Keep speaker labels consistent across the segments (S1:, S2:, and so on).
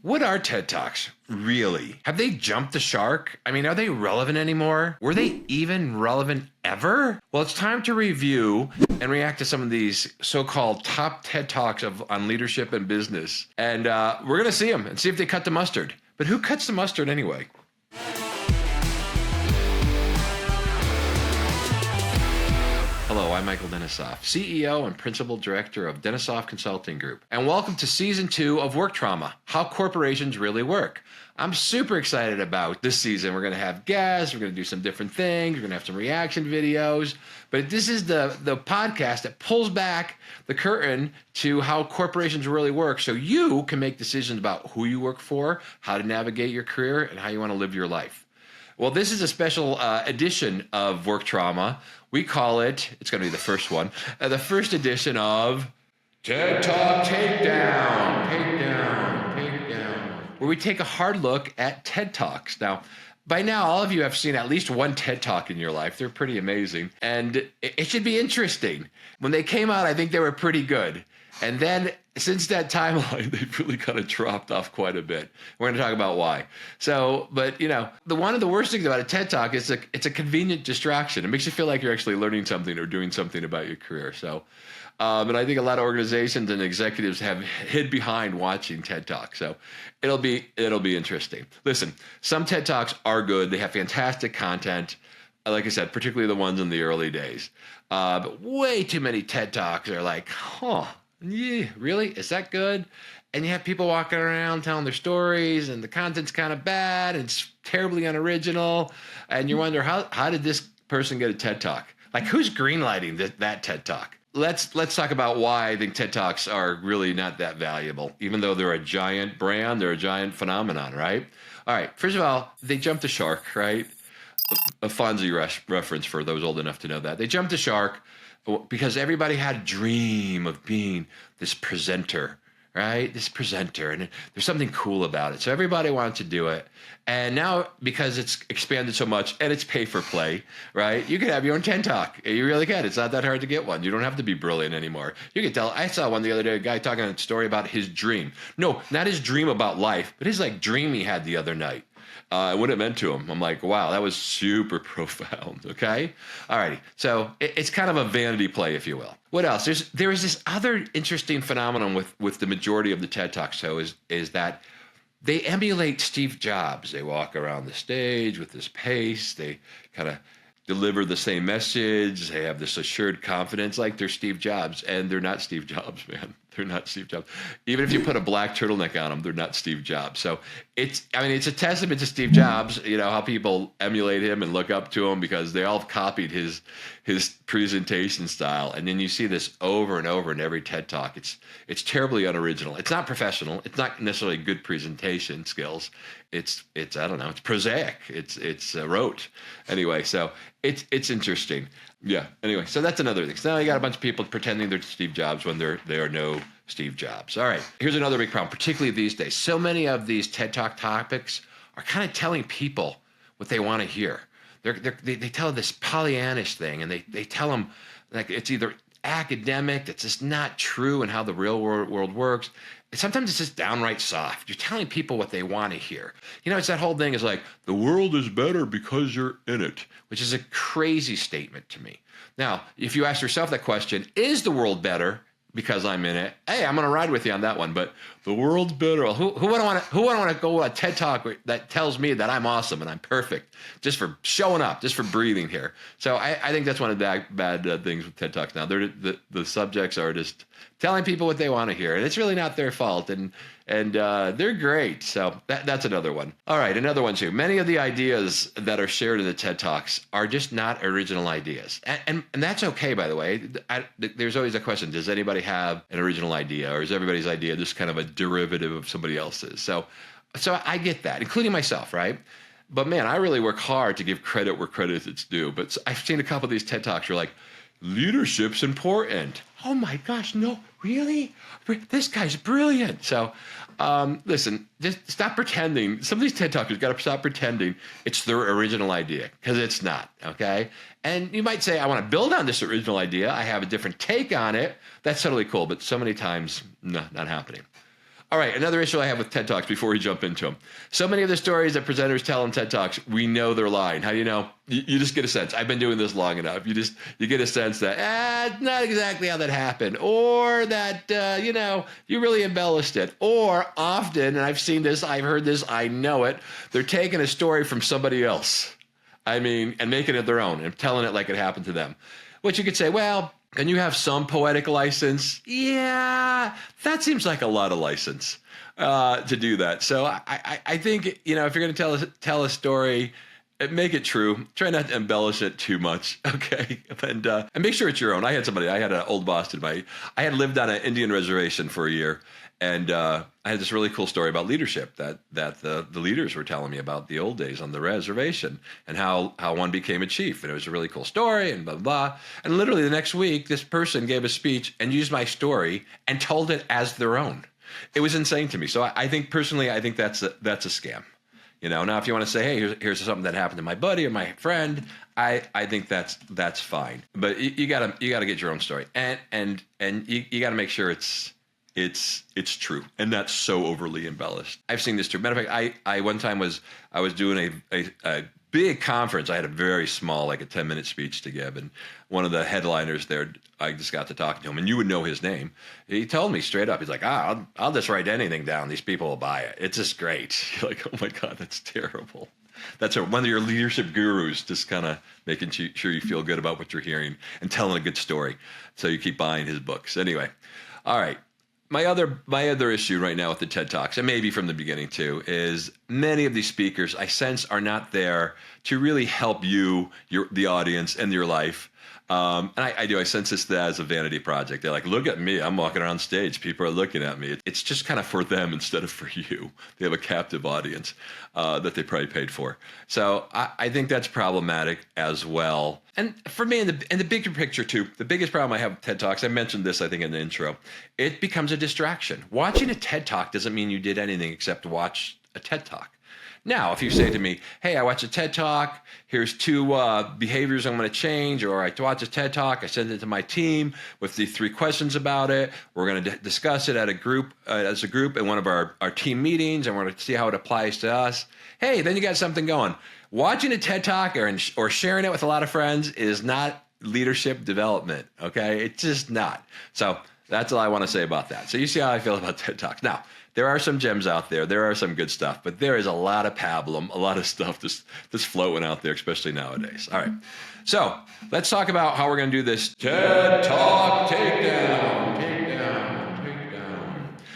S1: what are TED Talks really? Have they jumped the shark? I mean, are they relevant anymore? Were they even relevant ever? Well, it's time to review and react to some of these so-called top TED Talks on leadership and business. And we're going to see them and see if they cut the mustard. But who cuts the mustard anyway? Hello, I'm Michael Denisoff, CEO and Principal Director of Denisoff Consulting Group. And welcome to Season 2 of Work Trauma, How Corporations Really Work. I'm super excited about this season. We're going to have guests, we're going to do some different things, we're going to have some reaction videos. But this is the podcast that pulls back the curtain to how corporations really work so you can make decisions about who you work for, how to navigate your career, and how you want to live your life. Well, this is a special edition of Work Trauma. We call it, it's going to be the first one, the first edition of TED Talk Takedown, where we take a hard look at TED Talks. Now, by now, all of you have seen at least one TED Talk in your life. They're pretty amazing, and it should be interesting. When they came out, I think they were pretty good. And then since that timeline, they've really kind of dropped off quite a bit. We're going to talk about why. So, but you know, one of the worst things about a TED Talk is it's a convenient distraction. It makes you feel like you're actually learning something or doing something about your career. So, and I think a lot of organizations and executives have hid behind watching TED Talks. So it'll be interesting. Listen, some TED Talks are good. They have fantastic content. Like I said, particularly the ones in the early days. But way too many TED Talks are like, yeah, really? Is that good? And you have people walking around telling their stories and the content's kind of bad and it's terribly unoriginal. And you wonder, how did this person get a TED Talk? Like, who's greenlighting that TED Talk? Let's talk about why I think TED Talks are really not that valuable. Even though they're a giant brand, they're a giant phenomenon, right? All right, first of all, they jumped the shark, right? A Fonzie reference for those old enough to know that. They jumped the shark because everybody had a dream of being this presenter, right? This presenter, and there's something cool about it. So everybody wanted to do it. And now, because it's expanded so much and it's pay for play, right? You can have your own TED Talk. You really can. It's not that hard to get one. You don't have to be brilliant anymore. You can tell. I saw one the other day, a guy talking a story about his dream. No, not his dream about life, but his dream he had the other night. And what it meant to him. I'm like, wow, that was super profound. Okay. All righty. So it's kind of a vanity play, if you will. What else? There is this other interesting phenomenon with the majority of the TED Talks. So is that they emulate Steve Jobs. They walk around the stage with this pace. They kind of deliver the same message. They have this assured confidence like they're Steve Jobs, and they're not Steve Jobs, man. They're not Steve Jobs. Even if you put a black turtleneck on them, they're not Steve Jobs. So it's a testament to Steve Jobs, you know, how people emulate him and look up to him because they all copied his presentation style. And then you see this over and over in every TED Talk. It's terribly unoriginal. It's not professional. It's not necessarily good presentation skills. It's I don't know. It's prosaic. It's rote. Anyway, so it's interesting. Yeah. Anyway, so that's another thing. So now you got a bunch of people pretending they're Steve Jobs when they are no Steve Jobs. All right. Here's another big problem, particularly these days. So many of these TED Talk topics are kind of telling people what they want to hear. They tell this Pollyannish thing, and they tell them like it's either academic, that's just not true, and how the real world works. Sometimes it's just downright soft. You're telling people what they want to hear. You know, it's that whole thing is like, the world is better because you're in it, which is a crazy statement to me. Now, if you ask yourself that question, is the world better because I'm in it? Hey, I'm going to ride with you on that one. But the world's better. Well, who would want to go a TED Talk that tells me that I'm awesome and I'm perfect just for showing up, just for breathing here? So I think that's one of the bad things with TED Talks now. The subjects are just telling people what they want to hear, and it's really not their fault. And they're great. So that's another one. All right, another one too. Many of the ideas that are shared in the TED Talks are just not original ideas, and that's okay, by the way. There's always a question: does anybody have an original idea, or is everybody's idea just kind of a derivative of somebody else's? So I get that, including myself, right? But man, I really work hard to give credit where credit is due. But I've seen a couple of these TED Talks. You're like, leadership's important. Oh my gosh, no, really? This guy's brilliant. So listen, just stop pretending. Some of these TED Talkers got to stop pretending it's their original idea, because it's not, okay? And you might say, I want to build on this original idea. I have a different take on it. That's totally cool, but so many times, no, not happening. All right, another issue I have with TED Talks before we jump into them. So many of the stories that presenters tell in TED Talks, we know they're lying. How do you know? You just get a sense. I've been doing this long enough. You get a sense that, it's not exactly how that happened. Or that, you really embellished it. Or often, and I've seen this, I've heard this, I know it, they're taking a story from somebody else. And making it their own and telling it like it happened to them. Which you could say, well, can you have some poetic license? Yeah, that seems like a lot of license to do that. So I think, if you're going to tell a story, make it true. Try not to embellish it too much, okay? And make sure it's your own. I had an old boss I had lived on an Indian reservation for a year. And I had this really cool story about leadership that the leaders were telling me about the old days on the reservation and how one became a chief. And it was a really cool story and blah, blah, blah. And literally the next week, this person gave a speech and used my story and told it as their own. It was insane to me. So I think personally, that's a scam. Now if you want to say, hey, here's something that happened to my buddy or my friend, I think that's fine. But you gotta get your own story and you gotta make sure it's true and not so overly embellished. I've seen this too. Matter of fact, I one time was doing a big conference. I had a very small, like a 10-minute speech to give, and one of the headliners there, I just got to talk to him, and you would know his name. He told me straight up, he's like, I'll just write anything down. These people will buy it. It's just great. You're like, oh my God, that's terrible. That's one of your leadership gurus, just kind of making sure you feel good about what you're hearing and telling a good story. So you keep buying his books. Anyway, all right. My other issue right now with the TED Talks, and maybe from the beginning too, is many of these speakers I sense are not there to really help the audience, and your life. And I sense this as a vanity project. They're like, look at me, I'm walking around stage, people are looking at me. It's just kind of for them instead of for you. They have a captive audience that they probably paid for. So I think that's problematic as well. And for me, in the bigger picture too, the biggest problem I have with TED Talks, I mentioned this I think in the intro, it becomes a distraction. Watching a TED Talk doesn't mean you did anything except watch a TED Talk. Now, if you say to me, hey, I watched a TED Talk, here's 2 behaviors I'm going to change, or I watched a TED Talk, I sent it to my team with the 3 questions about it, we're going to discuss it as a group in one of our team meetings, and we're going to see how it applies to us. Hey, then you got something going. Watching a TED Talk or sharing it with a lot of friends is not leadership development, okay? It's just not. So that's all I want to say about that. So you see how I feel about TED Talks. Now, there are some gems out there. There are some good stuff, but there is a lot of pablum, a lot of stuff that's floating out there, especially nowadays. All right. So let's talk about how we're going to do this TED Talk Takedown.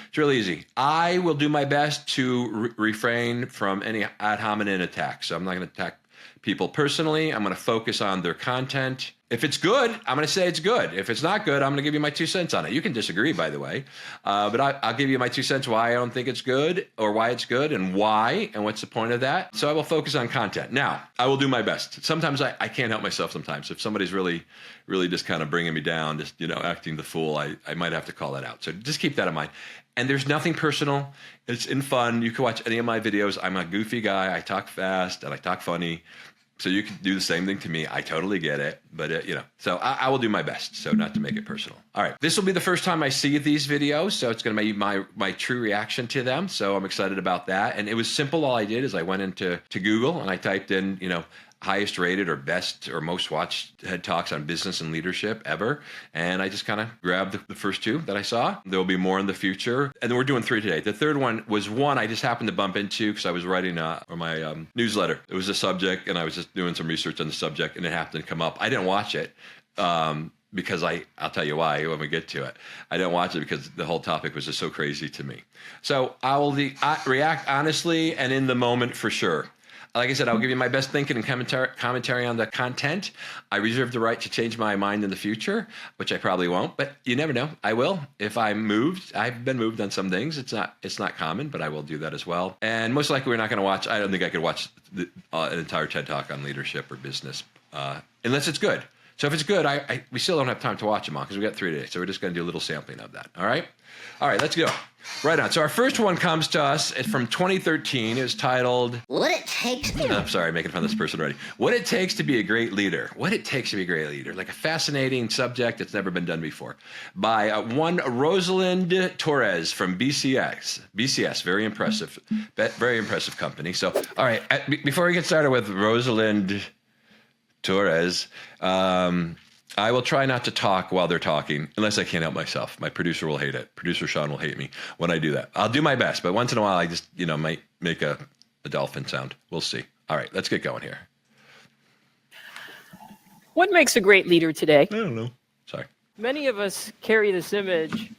S1: It's really easy. I will do my best to refrain from any ad hominem attacks. So I'm not going to attack people personally. I'm going to focus on their content. If it's good, I'm going to say it's good. If it's not good, I'm going to give you my 2 cents on it. You can disagree, by the way, but I'll give you my 2 cents why I don't think it's good, or why it's good, and why, and what's the point of that. So I will focus on content. Now, I will do my best. Sometimes I can't help myself sometimes. If somebody's really, really just kind of bringing me down, just, acting the fool, I might have to call that out. So just keep that in mind. And there's nothing personal. It's in fun. You can watch any of my videos. I'm a goofy guy. I talk fast and I talk funny. So you can do the same thing to me. I totally get it. But, so I will do my best. So not to make it personal. All right. This will be the first time I see these videos. So it's going to be my true reaction to them. So I'm excited about that. And it was simple. All I did is I went into Google and I typed in, highest rated or best or most watched TED Talks on business and leadership ever. And I just kind of grabbed the first 2 that I saw. There will be more in the future. And we're doing 3 today. The third one was one I just happened to bump into because I was writing my newsletter. It was a subject and I was just doing some research on the subject and it happened to come up. I didn't watch it because I'll tell you why when we get to it. I didn't watch it because the whole topic was just so crazy to me. So I will react honestly and in the moment for sure. Like I said, I'll give you my best thinking and commentary on the content. I reserve the right to change my mind in the future, which I probably won't, but you never know. I will if I'm moved. I've been moved on some things. It's not common, but I will do that as well. And most likely we're not going to watch. I don't think I could watch an entire TED Talk on leadership or business unless it's good. So if it's good, we still don't have time to watch them all because we got 3 days. So we're just going to do a little sampling of that. All right? All right, let's go. Right on. So our first one comes to us. It's from 2013. It's titled...
S2: What It Takes to...
S1: I'm sorry, making fun of this person already. What It Takes to Be a Great Leader. What It Takes to Be a Great Leader. Like a fascinating subject that's never been done before. By one Rosalind Torres from BCS. BCS, very impressive. Very impressive company. So, all right, before we get started with Rosalind Torres, I will try not to talk while they're talking, unless I can't help myself. My producer will hate it. Producer Sean will hate me when I do that. I'll do my best, but once in a while, I just, might make a dolphin sound. We'll see. All right, let's get going here.
S3: What makes a great leader today?
S1: I don't know. Sorry.
S3: Many of us carry this image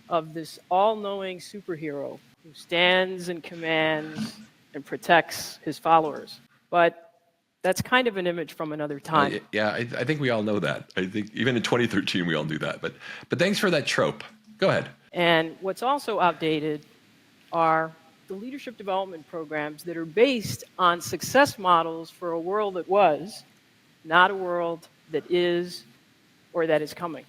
S3: of this all-knowing superhero who stands and commands and protects his followers. But that's kind of an image from another time.
S1: I think we all know that. I think even in 2013 we all knew that. But thanks for that trope. Go ahead.
S3: And what's also outdated are the leadership development programs that are based on success models for a world that was, not a world that is or that is coming.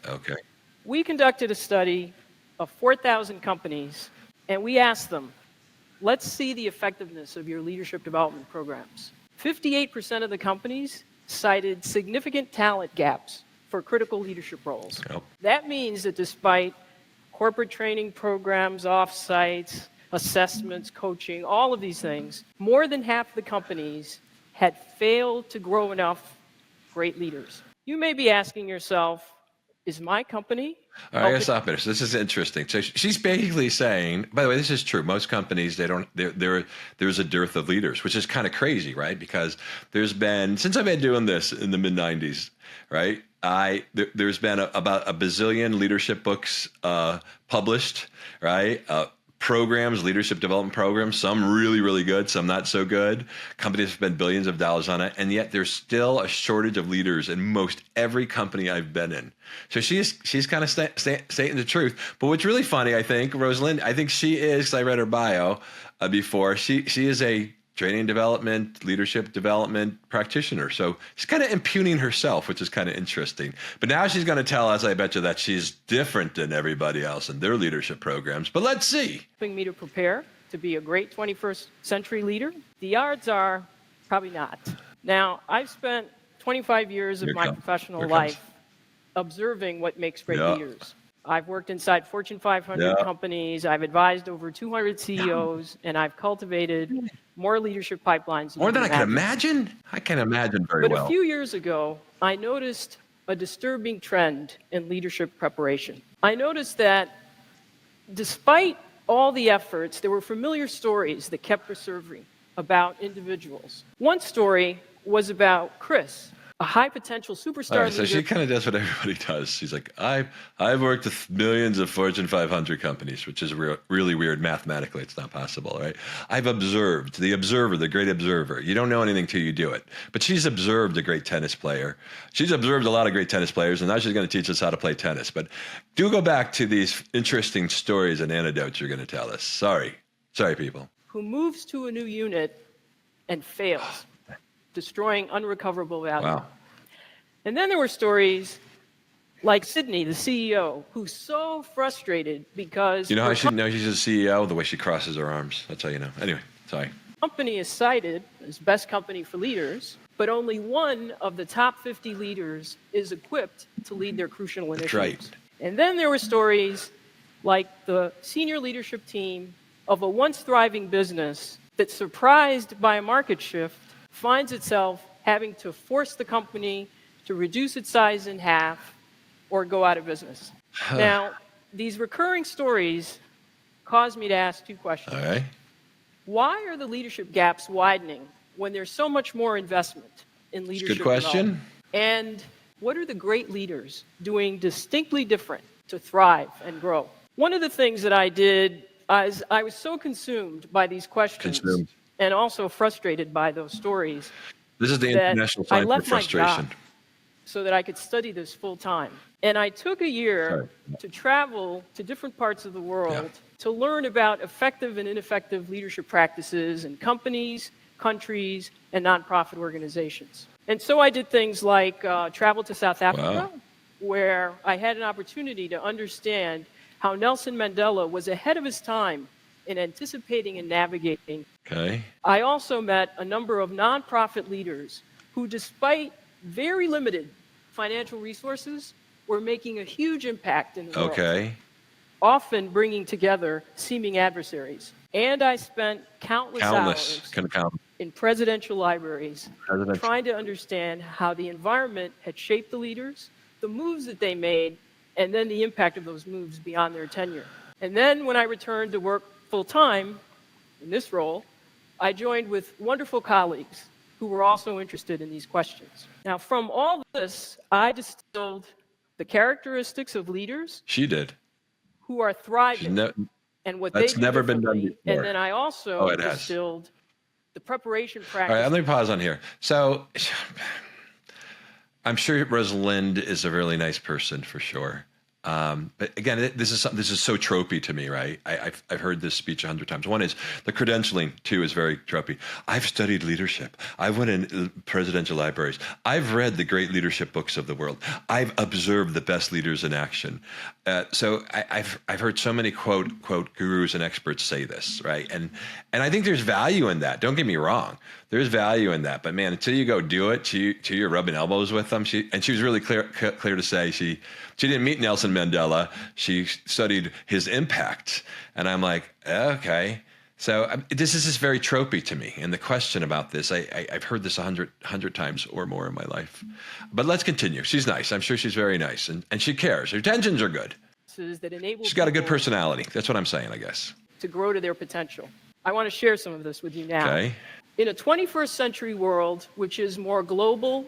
S1: Okay.
S3: We conducted a study of 4,000 companies, and we asked them, let's see the effectiveness of your leadership development programs. 58% of the companies cited significant talent gaps for critical leadership roles.
S1: Yep.
S3: That means that despite corporate training programs, off-sites, assessments, coaching, all of these things, more than half the companies had failed to grow enough great leaders. You may be asking yourself, is my company...
S1: All right, I gotta stop it. So this is interesting. So she's basically saying, by the way, this is true. Most companies, there's a dearth of leaders, which is kind of crazy, right? Because there's been, since I've been doing this in the mid-90s, right? There's been about a bazillion leadership books published, right? Programs, leadership development programs, some really, really good, some not so good. Companies have spent billions of dollars on it, and yet there's still a shortage of leaders in most every company I've been in. So she's kind of stating the truth. But what's really funny, I think, Rosalind, I think she is, 'cause I read her bio before, she is a training development, leadership development practitioner. So she's kind of impugning herself, which is kind of interesting. But now she's going to tell us, I bet you, that she's different than everybody else in their leadership programs. But let's see.
S3: Helping me to prepare to be a great 21st century leader? The odds are probably not. Now, I've spent 25 years of my professional life observing what makes great leaders. I've worked inside Fortune 500 companies. I've advised over 200 CEOs, and I've cultivated more leadership pipelines.
S1: More than I can imagine? I can imagine very well.
S3: But a few years ago, I noticed a disturbing trend in leadership preparation. I noticed that despite all the efforts, there were familiar stories that kept resurfacing about individuals. One story was about Chris, a high potential superstar leader.
S1: So she kind of does what everybody does. She's like, I've worked with millions of Fortune 500 companies, which is really weird mathematically. It's not possible, right? I've observed, the observer, the great observer. You don't know anything till you do it. But she's observed a great tennis player. She's observed a lot of great tennis players, and now she's going to teach us how to play tennis. But do go back to these interesting stories and anecdotes you're going to tell us. Sorry, people.
S3: Who moves to a new unit and fails, destroying unrecoverable value.
S1: Wow.
S3: And then there were stories like Sydney, the CEO, who's so frustrated because...
S1: You know how I should know she's a CEO? The way she crosses her arms. That's how you know. Anyway, sorry.
S3: Company is cited as best company for leaders, but only one of the top 50 leaders is equipped to lead their crucial initiatives.
S1: Right.
S3: And then there were stories like the senior leadership team of a once thriving business that, surprised by a market shift, finds itself having to force the company to reduce its size in half or go out of business. Now, these recurring stories cause me to ask two questions.
S1: All right.
S3: Why are the leadership gaps widening when there's so much more investment in leadership?
S1: Good question.
S3: And what are the great leaders doing distinctly different to thrive and grow? One of the things that I did is I was so consumed by these questions and also frustrated by those stories.
S1: This is the international sign for frustration.
S3: I left my job so that I could study this full time. And I took a year to travel to different parts of the world to learn about effective and ineffective leadership practices in companies, countries, and nonprofit organizations. And so I did things like travel to South Africa,
S1: Wow.
S3: where I had an opportunity to understand how Nelson Mandela was ahead of his time in anticipating and navigating.
S1: Okay.
S3: I also met a number of nonprofit leaders who, despite very limited financial resources, were making a huge impact in the world,
S1: Okay.
S3: often bringing together seeming adversaries. And I spent countless
S1: Countless.
S3: hours
S1: Can count.
S3: in presidential libraries
S1: Presidential.
S3: trying to understand how the environment had shaped the leaders, the moves that they made, and then the impact of those moves beyond their tenure. And then when I returned to work full time in this role, I joined with wonderful colleagues who were also interested in these questions. Now, from all this, I distilled the characteristics of leaders
S1: She did.
S3: who are
S1: She's
S3: thriving
S1: ne-
S3: and what they
S1: that's
S3: do
S1: never been done
S3: differently.
S1: before.
S3: And then I
S1: Oh,
S3: also
S1: it has.
S3: distilled the preparation
S1: All right,
S3: practice.
S1: let me pause on here. So I'm sure Rosalind is a really nice person for sure. But again, this is so tropey to me, right? I've heard this speech 100 times. One is the credentialing. Two is very tropey. I've studied leadership. I've went in presidential libraries. I've read the great leadership books of the world. I've observed the best leaders in action. So I've heard so many quote gurus and experts say this, right? And I think there's value in that. Don't get me wrong. There's value in that. But man, until you go do it, till you're rubbing elbows with them. She was really clear to say she didn't meet Nelson Mandela. She studied his impact. And I'm like, okay. So this is just very tropey to me. And the question about this, I've heard this 100 times or more in my life. But let's continue. She's nice. I'm sure she's very nice. And she cares. Her intentions are good.
S3: That enable
S1: She's got a good
S3: people
S1: personality. That's what I'm saying, I guess.
S3: to grow to their potential. I want to share some of this with you now.
S1: Okay.
S3: In a 21st century world, which is more global,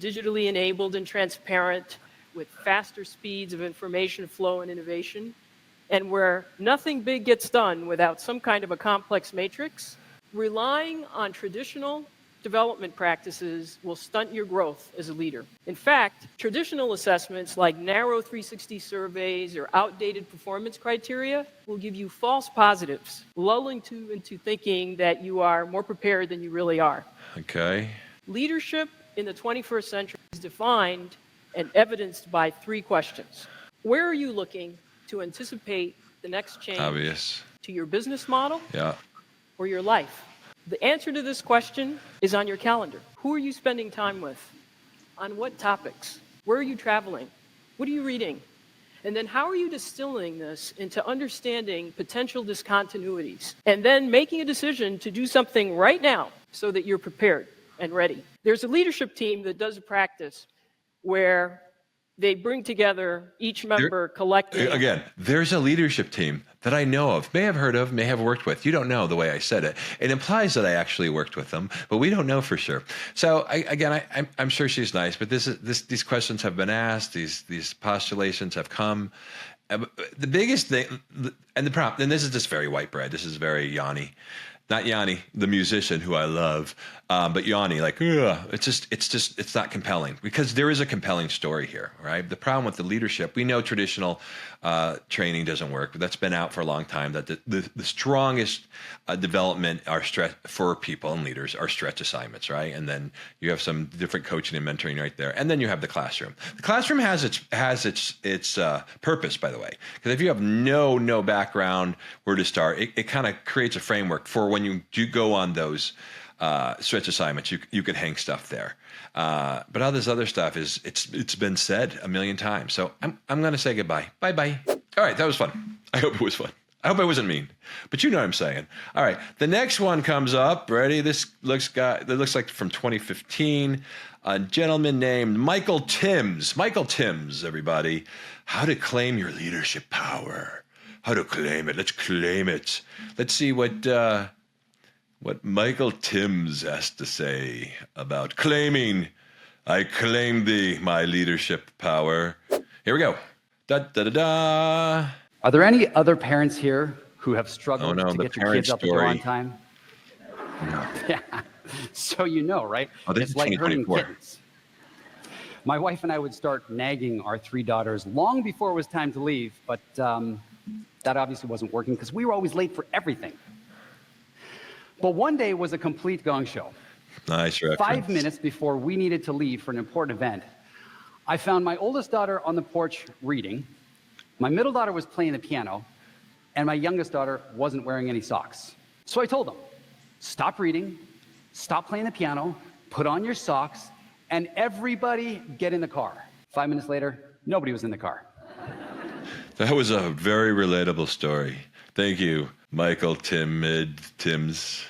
S3: digitally enabled and transparent, with faster speeds of information flow and innovation, and where nothing big gets done without some kind of a complex matrix, relying on traditional development practices will stunt your growth as a leader. In fact, traditional assessments like narrow 360 surveys or outdated performance criteria will give you false positives, lulling you into thinking that you are more prepared than you really are.
S1: Okay.
S3: Leadership in the 21st century is defined and evidenced by three questions. Where are you looking to anticipate the next change
S1: Obvious.
S3: to your business model
S1: Yeah.
S3: or your life? The answer to this question is on your calendar. Who are you spending time with? On what topics? Where are you traveling? What are you reading? And then how are you distilling this into understanding potential discontinuities and then making a decision to do something right now so that you're prepared and ready? There's a leadership team that does a practice where they bring together each member collectively.
S1: Again, there's a leadership team that I know of, may have heard of, may have worked with. You don't know the way I said it. It implies that I actually worked with them, but we don't know for sure. So I'm sure she's nice, but these questions have been asked. These postulations have come. The biggest thing, and the problem, and this is just very white bread. This is very Yanni. Not Yanni, the musician who I love, but Yanni, like, ugh, it's not compelling because there is a compelling story here, right? The problem with the leadership, we know traditional training doesn't work, but that's been out for a long time, that the strongest development for people and leaders are stretch assignments, right? And then you have some different coaching and mentoring right there. And then you have the classroom. The classroom has its purpose, by the way, because if you have no background where to start, it kind of creates a framework for when you do go on those stretch assignments, you could hang stuff there. But all this other stuff it's been said a million times. So I'm going to say goodbye. Bye. All right. That was fun. I hope it was fun. I hope I wasn't mean, but you know what I'm saying. All right. The next one comes up. Ready? This looks like from 2015. A gentleman named Michael Timms. Michael Timms, everybody. How to claim your leadership power. How to claim it. Let's claim it. Let's see what Michael Timms has to say about claiming. I claim my leadership power. Here we go. Da da da da.
S2: Are there any other parents here who have struggled to
S1: the
S2: get your kids
S1: parent
S2: out the door on
S1: story.
S2: time?
S1: No.
S2: Yeah. So you know, right?
S1: Oh, this
S2: It's
S1: is
S2: like herding
S1: 2024.
S2: kittens. My wife and I would start nagging our three daughters long before it was time to leave, but that obviously wasn't working because we were always late for everything. But one day was a complete gong show.
S1: Nice reference.
S2: 5 minutes before we needed to leave for an important event, I found my oldest daughter on the porch reading, my middle daughter was playing the piano, and my youngest daughter wasn't wearing any socks. So I told them, stop reading, stop playing the piano, put on your socks, and everybody get in the car. 5 minutes later, nobody was in the car.
S1: That was a very relatable story. Thank you, Michael Timms.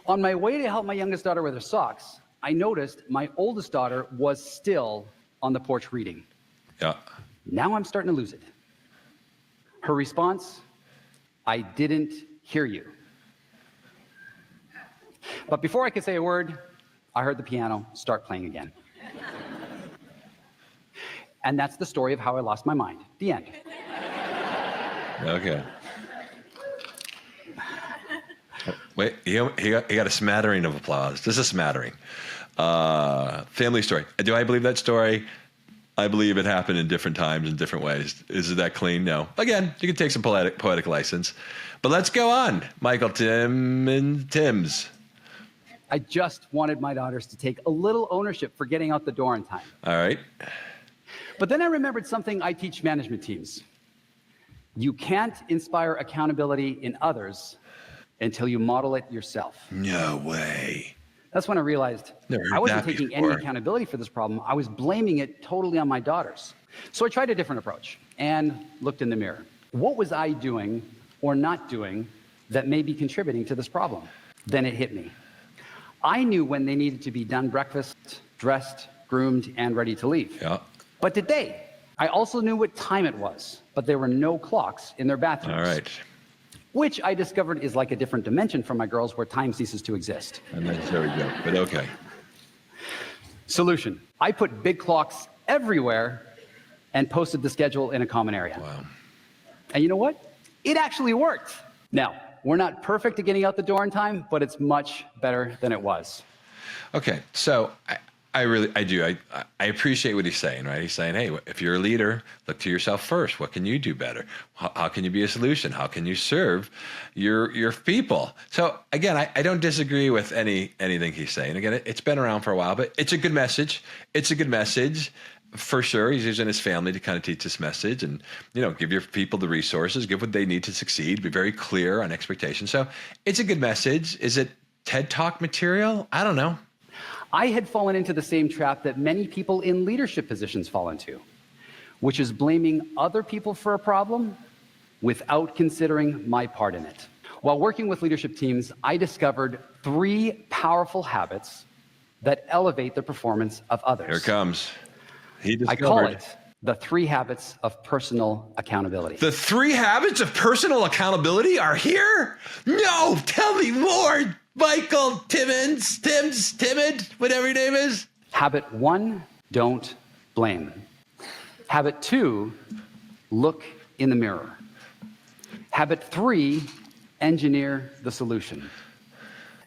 S2: On my way to help my youngest daughter with her socks, I noticed my oldest daughter was still on the porch reading.
S1: Yeah.
S2: Now I'm starting to lose it. Her response, I didn't hear you. But before I could say a word, I heard the piano start playing again. And that's the story of how I lost my mind. The end.
S1: Okay. Wait, he got a smattering of applause. Just a smattering. Family story. Do I believe that story? I believe it happened in different times in different ways. Is it that clean? No. Again, you can take some poetic license. But let's go on. Michael Timms.
S2: I just wanted my daughters to take a little ownership for getting out the door on time.
S1: All right.
S2: But then I remembered something I teach management teams. You can't inspire accountability in others until you model it yourself.
S1: No way.
S2: That's when I realized I wasn't taking any accountability for this problem. I was blaming it totally on my daughters. So I tried a different approach and looked in the mirror. What was I doing or not doing that may be contributing to this problem? Then it hit me. I knew when they needed to be done breakfast, dressed, groomed, and ready to leave.
S1: Yeah.
S2: But did they? I also knew what time it was, but there were no clocks in their bathrooms.
S1: All right.
S2: Which I discovered is like a different dimension for my girls where time ceases to exist.
S1: And then there we go. But okay.
S2: Solution. I put big clocks everywhere and posted the schedule in a common area.
S1: Wow.
S2: And you know what? It actually worked. Now, we're not perfect at getting out the door in time, but it's much better than it was.
S1: Okay. So I appreciate what he's saying, right? He's saying, hey, if you're a leader, look to yourself first. What can you do better? How can you be a solution? How can you serve your people? So again, I don't disagree with anything he's saying. Again, it's been around for a while, but it's a good message. It's a good message for sure. He's using his family to kind of teach this message and, give your people the resources, give what they need to succeed, be very clear on expectations. So it's a good message. Is it TED Talk material? I don't know.
S2: I had fallen into the same trap that many people in leadership positions fall into, which is blaming other people for a problem without considering my part in it. While working with leadership teams, I discovered 3 powerful habits that elevate the performance of others.
S1: Here it comes.
S2: I call it the 3 habits of personal accountability.
S1: The 3 habits of personal accountability are here? No, tell me more. Michael Timms, whatever your name is.
S2: Habit 1, don't blame. Habit 2, look in the mirror. Habit 3, engineer the solution.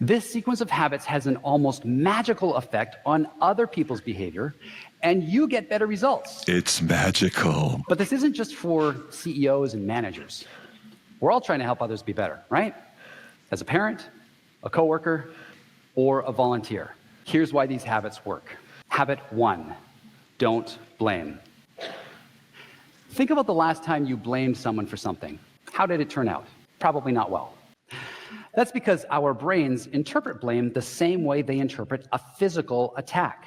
S2: This sequence of habits has an almost magical effect on other people's behavior, and you get better results.
S1: It's magical.
S2: But this isn't just for CEOs and managers. We're all trying to help others be better, right? As a parent, a coworker, or a volunteer. Here's why these habits work. Habit 1, don't blame. Think about the last time you blamed someone for something. How did it turn out? Probably not well. That's because our brains interpret blame the same way they interpret a physical attack.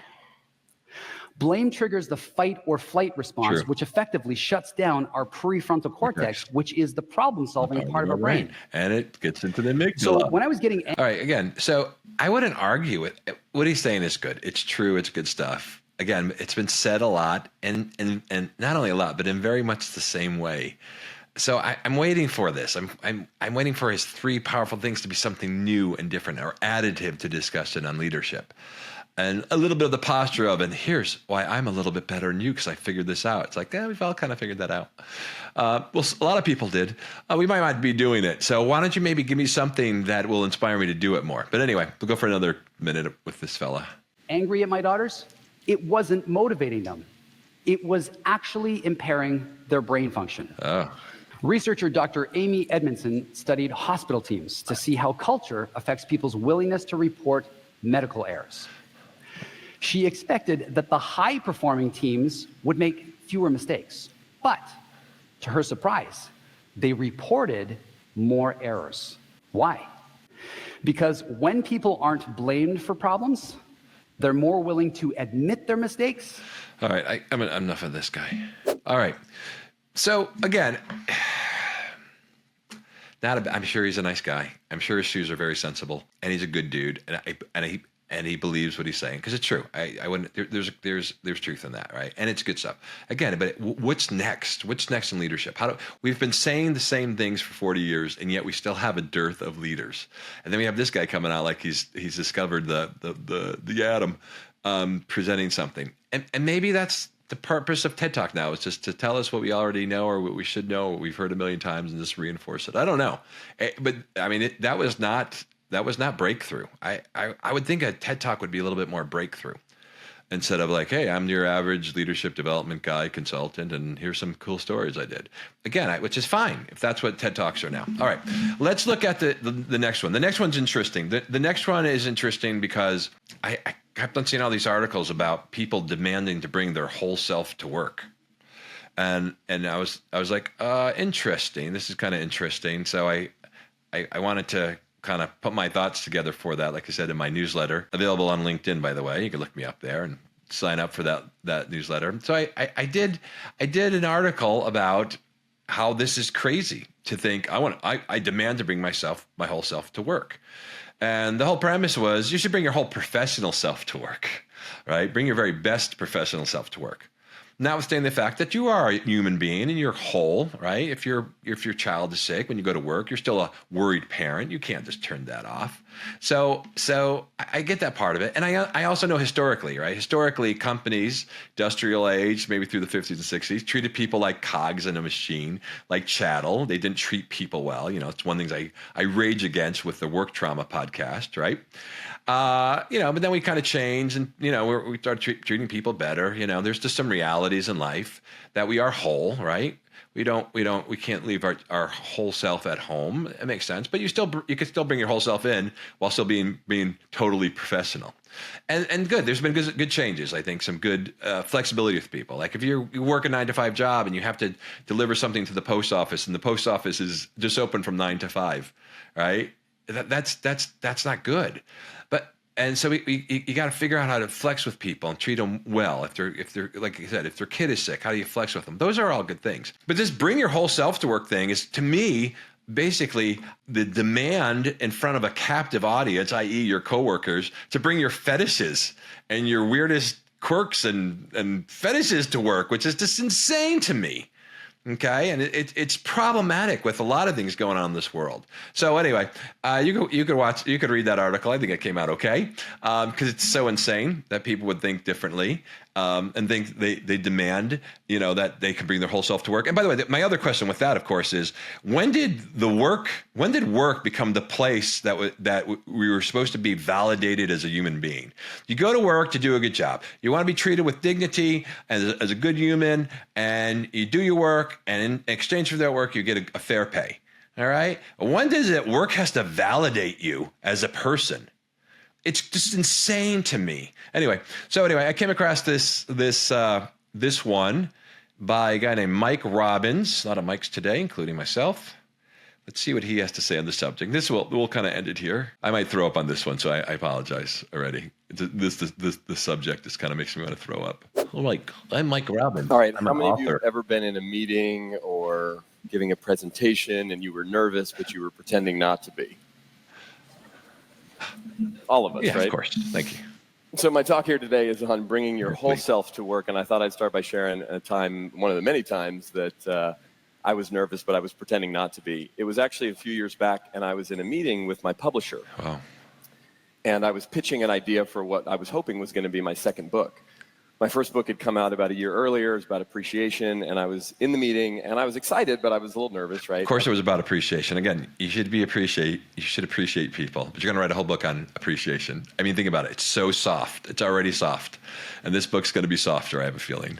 S2: Blame triggers the fight or flight response,
S1: True.
S2: which effectively shuts down our prefrontal cortex, which is the problem-solving part of our brain.
S1: And it gets into the amygdala.
S2: So when I was getting...
S1: All right, again, so I wouldn't argue with what he's saying is good. It's true. It's good stuff. Again, it's been said a lot, and not only a lot, but in very much the same way. So I'm waiting for this. I'm waiting for his 3 powerful things to be something new and different or additive to discussion on leadership. And a little bit of the posture of, and here's why I'm a little bit better than you because I figured this out. It's like, we've all kind of figured that out. Well, a lot of people did. We might not be doing it. So why don't you maybe give me something that will inspire me to do it more? But anyway, we'll go for another minute with this fella.
S2: Angry at my daughters? It wasn't motivating them. It was actually impairing their brain function.
S1: Oh.
S2: Researcher Dr. Amy Edmondson studied hospital teams to see how culture affects people's willingness to report medical errors. She expected that the high-performing teams would make fewer mistakes, but to her surprise, they reported more errors. Why? Because when people aren't blamed for problems, they're more willing to admit their mistakes.
S1: All right, I'm enough of this guy. All right. So again, I'm sure he's a nice guy. I'm sure his shoes are very sensible, and he's a good dude, and he believes what he's saying because it's true. I wouldn't. There's truth in that, right? And it's good stuff. Again, but what's next? What's next in leadership? We've been saying the same things for 40 years, and yet we still have a dearth of leaders. And then we have this guy coming out like he's discovered the atom, presenting something, and maybe that's the purpose of TED Talk now, is just to tell us what we already know or what we should know, what we've heard a million times, and just reinforce it. I don't know, but I mean that was not breakthrough. I would think a TED Talk would be a little bit more breakthrough, instead of like, hey, I'm your average leadership development guy, consultant, and here's some cool stories I did. Again, which is fine if that's what TED Talks are now. All right, let's look at the next one. The next one's interesting. The next one is interesting because I kept on seeing all these articles about people demanding to bring their whole self to work. And I was like, interesting. This is kind of interesting. So I wanted to kind of put my thoughts together for that. Like I said, in my newsletter, available on LinkedIn, by the way. You can look me up there and sign up for that newsletter. So I did an article about how this is crazy to think I demand to bring my whole self to work. And the whole premise was you should bring your whole professional self to work, right? Bring your very best professional self to work. Notwithstanding the fact that you are a human being and you're whole, right? If your child is sick when you go to work, you're still a worried parent. You can't just turn that off. So I get that part of it. And I also know historically, right? Historically, companies, industrial age, maybe through the 50s and 60s, treated people like cogs in a machine, like chattel. They didn't treat people well. It's one of the things I rage against with the Work Trauma podcast, right? But then we kind of changed and, we started treating people better. There's just some realities in life that we are whole, right? We can't leave our whole self at home. It makes sense, but you can still bring your whole self in while still being totally professional. And good. There's been good changes. I think some good flexibility with people. Like if you work a 9-to-5 job and you have to deliver something to the post office, and the post office is just open from 9 to 5, right? That's not good. And so you got to figure out how to flex with people and treat them well. If they're like you said, if their kid is sick, how do you flex with them? Those are all good things. But this bring your whole self to work thing is, to me, basically the demand in front of a captive audience, i.e. your coworkers, to bring your fetishes and your weirdest quirks and fetishes to work, which is just insane to me. Okay, and it's problematic with a lot of things going on in this world. So anyway, you could read that article. I think it came out okay because it's so insane that people would think differently and think they demand that they can bring their whole self to work. And by the way, my other question with that, of course, is when did work become the place that we were supposed to be validated as a human being? You go to work to do a good job. You want to be treated with dignity as a good human, and you do your work. And in exchange for that work, you get a fair pay. All right. When does it work has to validate you as a person? It's just insane to me. Anyway, I came across this one by a guy named Mike Robbins. A lot of Mikes today, including myself. Let's see what he has to say on the subject. We'll kind of end it here. I might throw up on this one, so I apologize already. The subject just kind of makes me want to throw up. I'm Mike Robbins.
S4: All right.
S1: I'm
S4: How
S1: an
S4: many
S1: author.
S4: of you have ever been in a meeting or giving a presentation and you were nervous, but you were pretending not to be? All of us,
S1: Yeah,
S4: right?
S1: of course. Thank you.
S4: So my talk here today is on bringing your whole self to work, and I thought I'd start by sharing one of the many times that I was nervous, but I was pretending not to be. It was actually a few years back, and I was in a meeting with my publisher.
S1: Wow.
S4: And I was pitching an idea for what I was hoping was going to be my second book. My first book had come out about a year earlier. It was about appreciation, and I was in the meeting, and I was excited, but I was a little nervous, right?
S1: Of course, it was about appreciation. Again, you should appreciate people, but you're going to write a whole book on appreciation. I mean, think about it. It's so soft. It's already soft, and this book's going to be softer, I have a feeling.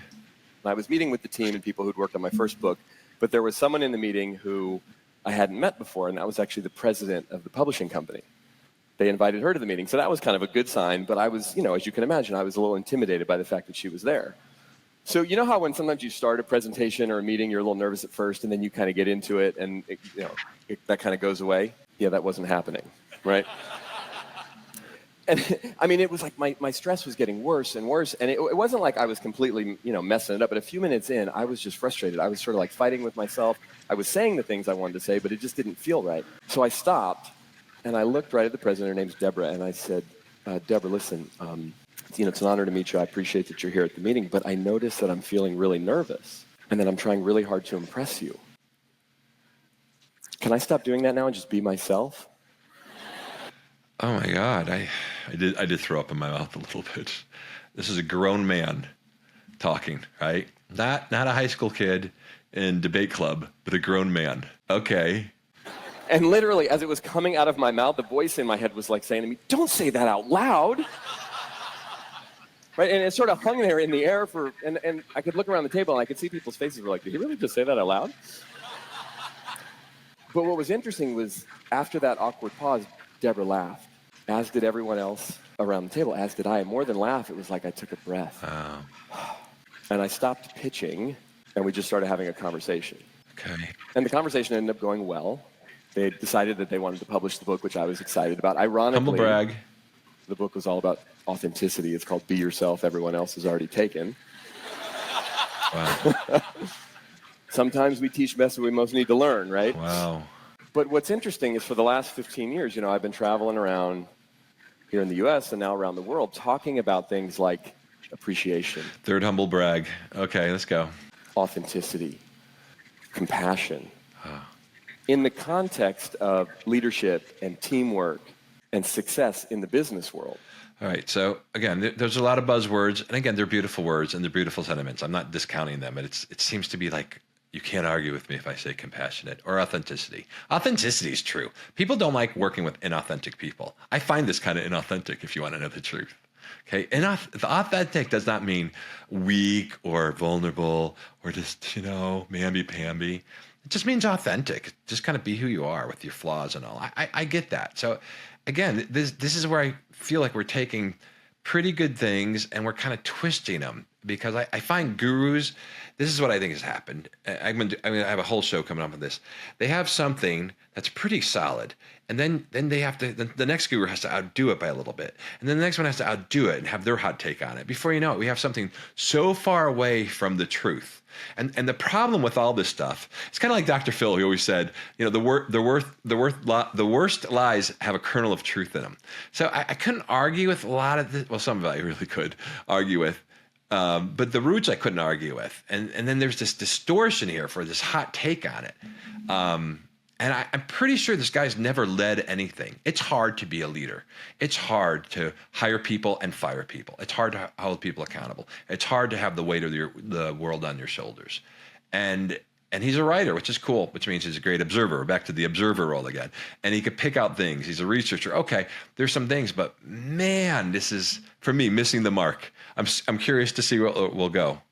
S4: I was meeting with the team and people who'd worked on my first book, But there was someone in the meeting who I hadn't met before, and that was actually the president of the publishing company. They invited her to the meeting, so that was kind of a good sign, but I was, as you can imagine, I was a little intimidated by the fact that she was there. So you know how when sometimes you start a presentation or a meeting, you're a little nervous at first, and then you kind of get into it, and that kind of goes away? Yeah, that wasn't happening, right? And I mean, it was like my stress was getting worse and worse, and it wasn't like I was completely, messing it up, but a few minutes in, I was just frustrated. I was sort of like fighting with myself. I was saying the things I wanted to say, but it just didn't feel right. So I stopped, and I looked right at the president. Her name's Deborah, and I said, Deborah, listen, it's an honor to meet you. I appreciate that you're here at the meeting, but I noticed that I'm feeling really nervous, and that I'm trying really hard to impress you. Can I stop doing that now and just be myself?
S1: Oh my God, I did throw up in my mouth a little bit. This is a grown man talking, right? Not a high school kid in debate club, but a grown man. Okay.
S4: And literally, as it was coming out of my mouth, the voice in my head was like saying to me, "Don't say that out loud." Right? And it sort of hung there in the air and I could look around the table and I could see people's faces were like, "Did he really just say that out loud?" But what was interesting was after that awkward pause, Deborah laughed, as did everyone else around the table, as did I. And more than laugh, it was like I took a breath. And I stopped pitching, and we just started having a conversation.
S1: Okay.
S4: And the conversation ended up going well. They decided that they wanted to publish the book, which I was excited about. Ironically,
S1: humble brag.
S4: The book was all about authenticity. It's called Be Yourself, Everyone Else Is Already Taken.
S1: Wow.
S4: Sometimes we teach best what we most need to learn, right?
S1: Wow.
S4: But what's interesting is for the last 15 years, I've been traveling around here in the U.S. and now around the world talking about things like appreciation.
S1: Third humble brag. Okay, let's go.
S4: Authenticity, compassion. In the context of leadership and teamwork and success in the business world.
S1: All right, so again, there's a lot of buzzwords, and again, they're beautiful words and they're beautiful sentiments. I'm not discounting them, but it seems to be like, you can't argue with me if I say compassionate or authenticity. Authenticity is true. People don't like working with inauthentic people. I find this kind of inauthentic, if you want to know the truth. Okay, the authentic does not mean weak or vulnerable or just, mamby-pamby. It just means authentic. Just kind of be who you are with your flaws and all. I get that. So again, this is where I feel like we're taking pretty good things and we're kind of twisting them, because I find gurus, this is what I think has happened. I have a whole show coming up on this. They have something that's pretty solid, and then they have to, the next guru has to outdo it by a little bit, and then the next one has to outdo it and have their hot take on it. Before you know it, we have something so far away from the truth. And the problem with all this stuff, it's kind of like Dr. Phil, who always said, the worst lies have a kernel of truth in them. So I couldn't argue with a lot of this. Well, some of it I really could argue with. But the roots I couldn't argue with. And then there's this distortion here for this hot take on it. And I'm pretty sure this guy's never led anything. It's hard to be a leader. It's hard to hire people and fire people. It's hard to hold people accountable. It's hard to have the weight of the world on your shoulders. And he's a writer, which is cool, which means he's a great observer. We're back to the observer role again. And he could pick out things. He's a researcher. Okay, there's some things, but man, this is, for me, missing the mark. I'm curious to see where we'll go.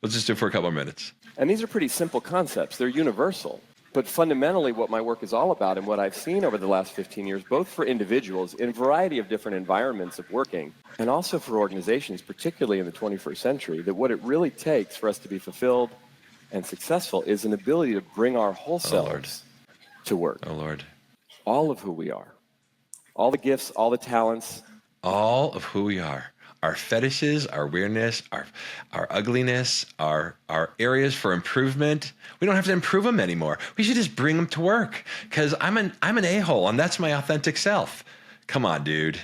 S1: Let's just do it for a couple of minutes.
S4: And these are pretty simple concepts. They're universal. But fundamentally, what my work is all about and what I've seen over the last 15 years, both for individuals in a variety of different environments of working, and also for organizations, particularly in the 21st century, that what it really takes for us to be fulfilled and successful is an ability to bring our whole selves to work.
S1: Oh, Lord.
S4: All of who we are. All the gifts, all the talents.
S1: All of who we are. Our fetishes, our weirdness, our ugliness, our areas for improvement. We don't have to improve them anymore. We should just bring them to work, because I'm an a-hole, and that's my authentic self. Come on, dude.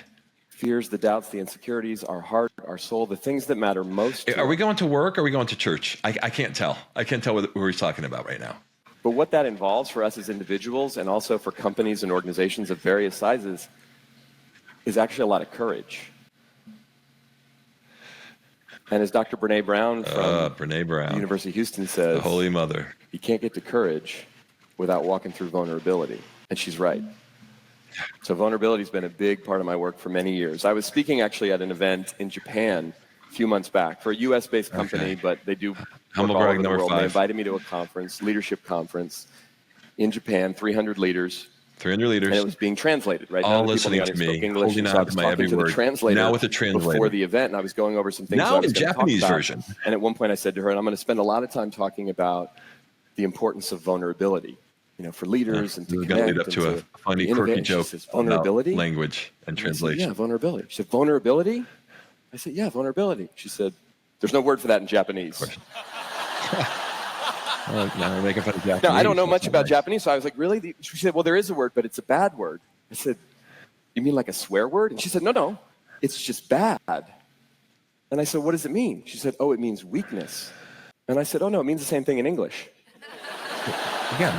S4: Fears, the doubts, the insecurities, our heart, our soul, the things that matter most.
S1: Are we going to work or are we going to church? I can't tell. I can't tell what we're talking about right now.
S4: But what that involves for us as individuals and also for companies and organizations of various sizes is actually a lot of courage. And as Dr. Brene Brown from the University of Houston says,
S1: the Holy Mother,
S4: you can't get to courage without walking through vulnerability. And she's right. So vulnerability has been a big part of my work for many years. I was speaking actually at an event in Japan a few months back for a US-based company, but they do
S1: Humble
S4: all
S1: brag
S4: over the
S1: number
S4: world.
S1: 5.
S4: They invited me to a conference, leadership conference in Japan, 300 leaders.
S1: 300 leaders.
S4: And it was being translated, right?
S1: All
S4: None of the people in the
S1: listening to
S4: audience
S1: me,
S4: spoke English,
S1: holding
S4: and so I
S1: on to
S4: was
S1: my
S4: talking
S1: every
S4: to the
S1: word.
S4: translator
S1: Now with the translator.
S4: before the event, and I was going over some things
S1: Now
S4: that I was
S1: the
S4: going to talk
S1: Japanese
S4: about.
S1: version.
S4: And at one point I said to her, and I'm going to spend a lot of time talking about the importance of vulnerability, for leaders and to
S1: This is
S4: connect.
S1: going to lead up to a funny, quirky joke
S4: says,
S1: about
S4: vulnerability?
S1: language and
S4: I said,
S1: translation.
S4: yeah, vulnerability. She said, vulnerability? I said, yeah, vulnerability. She said, there's no word for that in Japanese.
S1: Now we're making fun of Japanese.
S4: Now, I don't know much
S1: That's
S4: about
S1: nice.
S4: Japanese, so I was like, really? She said, well, there is a word, but it's a bad word. I said, you mean like a swear word? And she said, no, it's just bad. And I said, what does it mean? She said, oh, it means weakness. And I said, oh, no, it means the same thing in English.
S1: Again,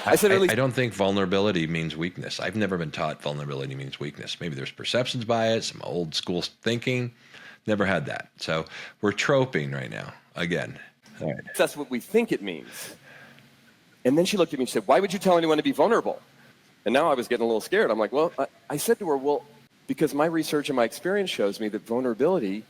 S4: I said,
S1: I don't think vulnerability means weakness. I've never been taught vulnerability means weakness. Maybe there's perceptions by it, some old school thinking. Never had that. So we're troping right now. Again. All right.
S4: That's what we think it means. And then she looked at me and said, why would you tell anyone to be vulnerable? And now I was getting a little scared. I'm like, well, I said to her, well, because my research and my experience shows me that vulnerability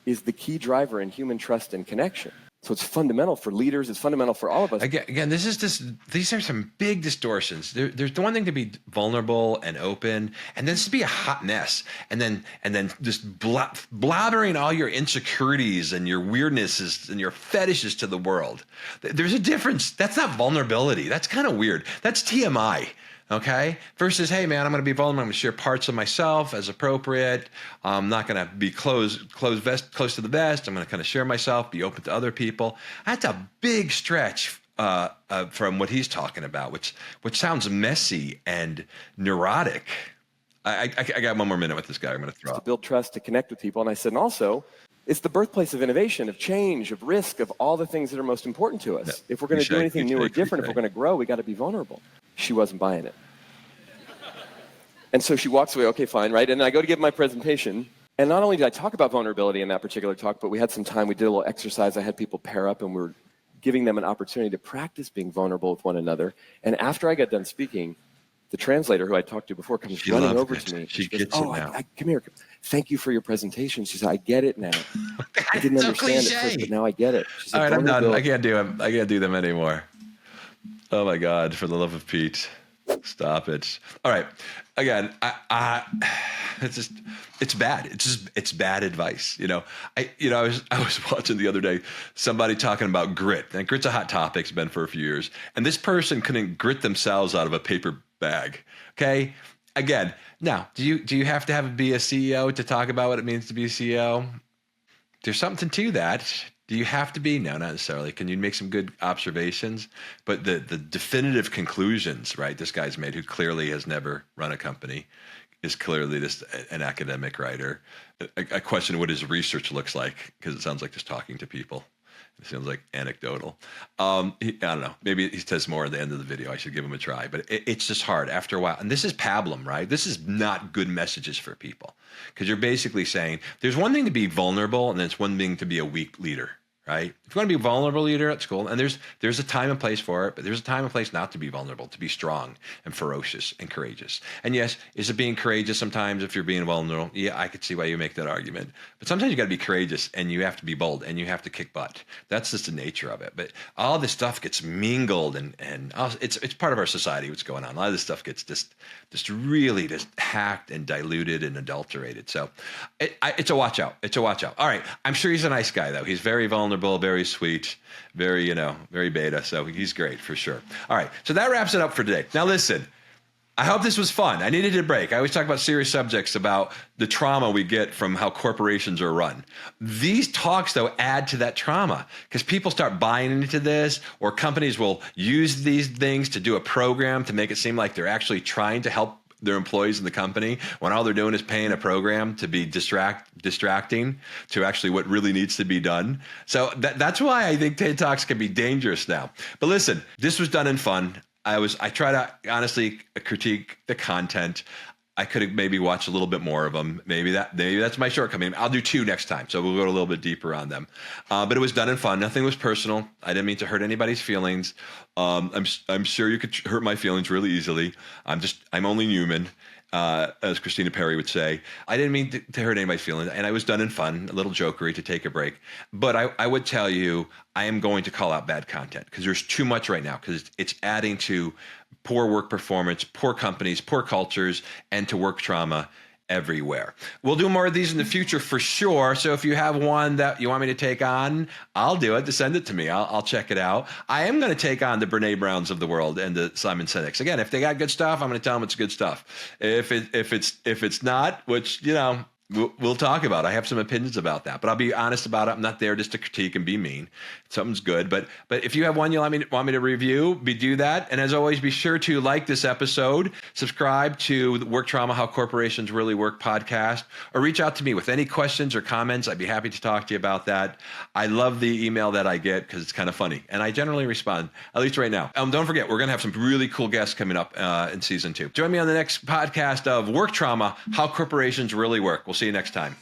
S4: is the key driver in human trust and connection. So it's fundamental for leaders. It's fundamental for all of us.
S1: Again, these are some big distortions. There's the one thing to be vulnerable and open, and then to be a hot mess, and then just blabbering all your insecurities and your weirdnesses and your fetishes to the world. There's a difference. That's not vulnerability. That's kind of weird. That's TMI. Okay? Versus, hey man, I'm going to be vulnerable. I'm going to share parts of myself as appropriate. I'm not going to be close to the vest. I'm going to kind of share myself, be open to other people. That's a big stretch from what he's talking about, which sounds messy and neurotic. I got one more minute with this guy. I'm going to throw
S4: To
S1: up.
S4: build trust, to connect with people. And I said, and also, it's the birthplace of innovation, of change, of risk, of all the things that are most important to us.
S1: Yeah.
S4: If we're going to do anything new or
S1: Cliché.
S4: different, if we're going to grow, we got to be vulnerable. She wasn't buying it. And so she walks away, okay, fine, right? And I go to give my presentation. And not only did I talk about vulnerability in that particular talk, but we had some time, we did a little exercise. I had people pair up and we were giving them an opportunity to practice being vulnerable with one another. And after I got done speaking, the translator who I talked to before comes running over to me.
S1: She
S4: goes,
S1: gets it
S4: oh,
S1: now.
S4: come here. Thank you for your presentation. She said, I get it now. I didn't
S1: So
S4: understand it
S1: cliche.
S4: first, but now I get it. She said,
S1: All right, I'm done. I
S4: vulnerability-
S1: can't do them. I can't do them anymore. Oh my God, for the love of Pete. Stop it. All right. Again, it's bad. It's bad advice. I was watching the other day somebody talking about grit. And grit's a hot topic. It's been for a few years. And this person couldn't grit themselves out of a paper bag. Okay. Again, now, do you have to be a CEO to talk about what it means to be a CEO? There's something to that. Do you have to be? No, not necessarily. Can you make some good observations? But the definitive conclusions, right, this guy's made, who clearly has never run a company, is clearly just an academic writer. I question what his research looks like, because it sounds like just talking to people. It sounds like anecdotal. I don't know. Maybe he says more at the end of the video. I should give him a try. But it's just hard after a while. And this is pablum, right? This is not good messages for people. Because you're basically saying there's one thing to be vulnerable, and then it's one thing to be a weak leader, right? If you want to be a vulnerable leader at school, and there's a time and place for it, but there's a time and place not to be vulnerable, to be strong and ferocious and courageous. And yes, is it being courageous sometimes if you're being vulnerable? Yeah, I could see why you make that argument. But sometimes you got to be courageous, and you have to be bold, and you have to kick butt. That's just the nature of it. But all this stuff gets mingled, and it's part of our society, what's going on. A lot of this stuff gets just really just hacked and diluted and adulterated. So it's a watch out. It's a watch out. All right, I'm sure he's a nice guy, though. He's very vulnerable, very sweet, very beta. So he's great for sure. All right. So that wraps it up for today. Now, listen, I hope this was fun. I needed a break. I always talk about serious subjects, about the trauma we get from how corporations are run. These talks, though, add to that trauma, because people start buying into this, or companies will use these things to do a program to make it seem like they're actually trying to help their employees in the company, when all they're doing is paying a program to be distracting to actually what really needs to be done. So that's why I think TED Talks can be dangerous now. But listen, this was done in fun. I try to honestly critique the content. I could have maybe watched a little bit more of them. Maybe that's my shortcoming. I'll do 2 next time, so we'll go a little bit deeper on them. But it was done in fun. Nothing was personal. I didn't mean to hurt anybody's feelings. I'm sure you could hurt my feelings really easily. I'm only human. as Christina Perry would say. I didn't mean to hurt anybody's feelings, and I was done in fun, a little jokery to take a break. But I would tell you, I am going to call out bad content because there's too much right now, because it's adding to poor work performance, poor companies, poor cultures, and to work trauma everywhere. We'll do more of these in the future for sure. So if you have one that you want me to take on, I'll do it. To send it to me. I'll check it out. I am going to take on the Brene Browns of the world and the Simon Sinek's. Again, if they got good stuff, I'm going to tell them it's good stuff. If it's not, which, we'll talk about. I have some opinions about that, but I'll be honest about it. I'm not there just to critique and be mean. Something's good, but if you have one you want me to review, do that. And as always, be sure to like this episode, subscribe to the Work Trauma: How Corporations Really Work podcast, or reach out to me with any questions or comments. I'd be happy to talk to you about that. I love the email that I get because it's kind of funny, and I generally respond, at least right now. Don't forget, we're going to have some really cool guests coming up in season 2. Join me on the next podcast of Work Trauma: How Corporations Really Work. We'll see you next time.